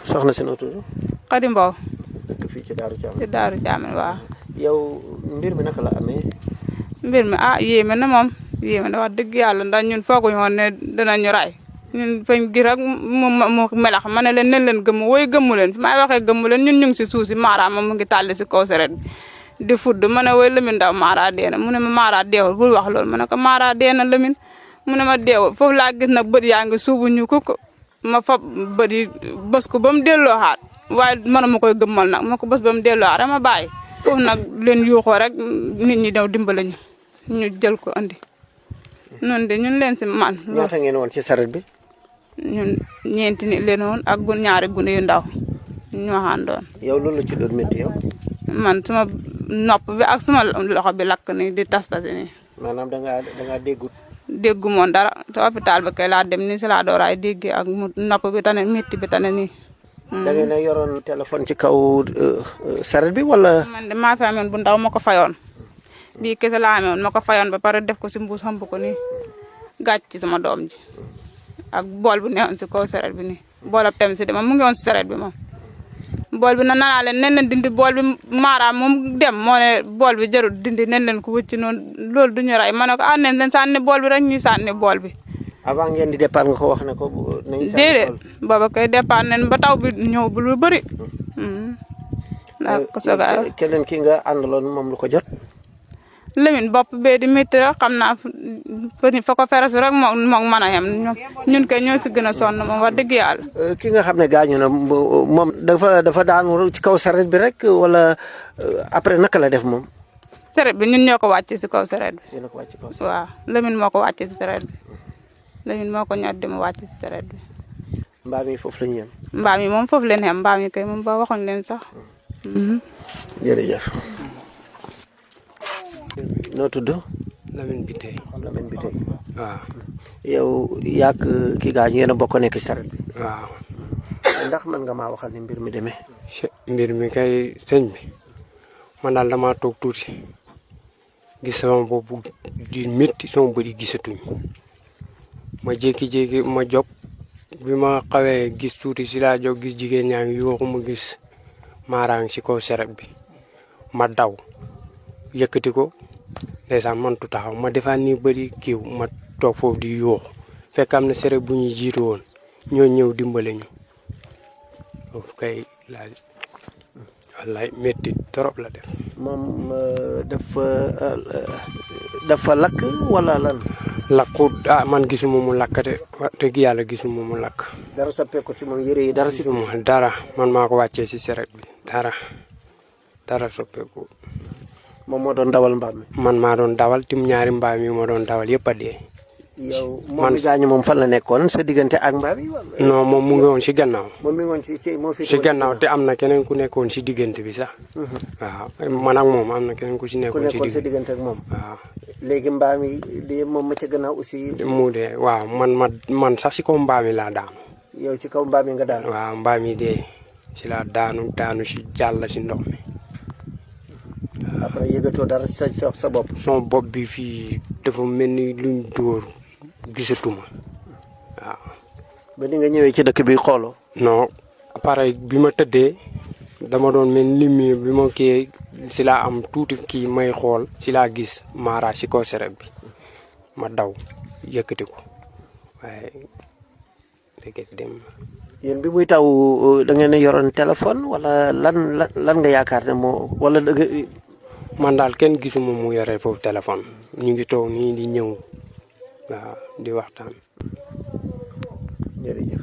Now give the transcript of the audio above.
soxna si noo tudd. Xadi Mbow. dëkk fii ci Daaru Thiamène. ci Daaru Thiamène waaw. yow mbir mi naka la amee. mbir mi yéeme na moom yéeme na wax dëgg yàlla ndax ñun fooguñu woon ne dinañu ray ñun fañ gi rek mu melax ma ne leen nen leen gëmm woy gëmmu leen fi may waxee gëmmu leen ñun ñu ngi si suuf si Mara moom mu ngi tàlli si kaw saret bi di fudd ma ne woy Lamine Ndaw Mara dee na mu ne ma Mara deewul bul wax loolu ma ne ko Mara dee na Lamine mu ne ma deewul foofu laa gis nag bët yaa ngi suubu ñu ko ma fab bët yi bës ko ba mu delloo xaat waaye man ma koy gëmmal nag ma ko bës ba mu delloo xaat ma bàyyi foofu nag leen yuuxoo rek nit ñi daw dimbale ñu jël ko andi noonu de ñun leen si man. ñaata ngeen woon ci saret bi. ñun ñeenti nit leen woon ak ñaari gune yu ndaw ñoo àndoon. yow loolu la ci doon métti yow. man suma nopp bi ak suma loxo bi lakk ni di tas-tasi nii. maanaam da ngaa déggut. déggu moon dara te hôpital ba kay laa dem nii si laa dooraay déggee ak mu nopp bi tane métti bi tane nii. da ngeen a yoroon téléphone ci kaw saret bi wala. man de maa fi amoon bu ndaw ma ko fayoon bii kese laa amoon ma ko fayoon ba pare def ko si mbuus xam ko nii gàcc ci sama doom ji ak bool bu newoon si kaw saret bi nii bool ab tem si de moom mu ngi woon si saret bi moom. bool bi nag nanaa leen nen leen dindi bool bi Mara moom dem moo ne bool bi jarul dindi nen leen ko wëcc noonu loolu du ñu rey ma ne ko nen leen sànni bool bi rek ñuy sànni bool bi. avant ngeen di départ nga ko wax ne ko nañu sànni déedéet booba kay départ nen ba taw bi ñëw bu lu bëri. ndax ko soog a keneen ki nga àndaloon moom lu ko jot. Lamine bopp bee di métti rek xam naa fa ko feresu rek moom mën a yem ñun kay ñoo si gën a sonn moom wax dëgg yàlla. ki nga xam ne gaañu na moom dafa daanu ci kaw saret bi rek wala après naka la def moom. saret bi ñun ñoo ko wàccee si kaw saret bi. yéen a ko wàcc kaw saret waaw Lamine moo ko wàccee si saret bi Lamine moo ko ñor di mu wàcc si saret bi. mbaam yi foofu la ñu yem. mbaam yi moom foofu leen yem mbaam yi kay moom ba waxuñ leen sax. jërëjëf. noo tudd. Lamine Biteye. Lamine Biteye. waaw. yow yaak ki gaañu yéen a bokk nekk ci saret bi. waaw. ndax mën nga maa waxal ni mbir mi demee. mbir mi kay sëñ bi man daal damaa toog tuuti gis sama bopp di métti sama bëri gisatuñ ma jékki-jékki ma jóg bi ma xawee gis tuuti si laa jóg gis jigéen ñaa ngi yooxu ma gis maaraang si kaw saret bi ma daw yëkkati ko ndeysaan mantu taxaw ma defaat ni bëri kiiw ma toog foofu di yooxu fekk am na saret bu ñuy jiitu woon ñoo ñëw dimbale ñu foofu kay laa wallaay métti trop la def. moom dafa lakk wala lan. lakku man gisuma mu lakk de wax dëgg yàlla gisuma mu lakk. dara soppeeku ci moom yére yi dara si. dara man maa ko wàccee si saret bi dara soppeeku. moom moo doon dawal mbaam mi. man maa doon dawal tim ñaari mbaam yi ma doon dawal yëpp a dee. yow moom mi gaañu moom fan la nekkoon sa diggante ak mbaam yi wala. non moom mu ngi woon si gannaaw. moom mi ngi woon si gannaaw te am na keneen ku nekkoon si diggante bi sax. waaw man ak moom am na keneen ku si nekkoon si diggante ak moom. waaw. léegi mbaam yi de moom ma ca gannaaw aussi. mu dee waaw man sax si kaw mbaam yi laa daanu. yow ci kaw mbaam yi nga daanu. waaw mbaam yi dee si laa daanu si jàll si ndox mi. après yëgatoo dara sa bopp. sama bopp bi fii dafa mel ni luñ dóor gisatuma waaw. ba ni nga ñëwee ci dëkk bi xooloo. non pareil bi ma tëddee dama doon mel ni lumière bi ma kii si laa am tuuti kii may xool si laa gis Mara si kaw saret bi ma daw yëkkati ko waaye dëgg dem. yéen bi muy taw da ngeen a yoroon téléphone wala lan nga yaakaar ne moo wala dëgg. man daal kenn gisuma mu yore foofu téléphone ñu ngi toog nii di ñëw waaw di waxtaan. jërëjëf.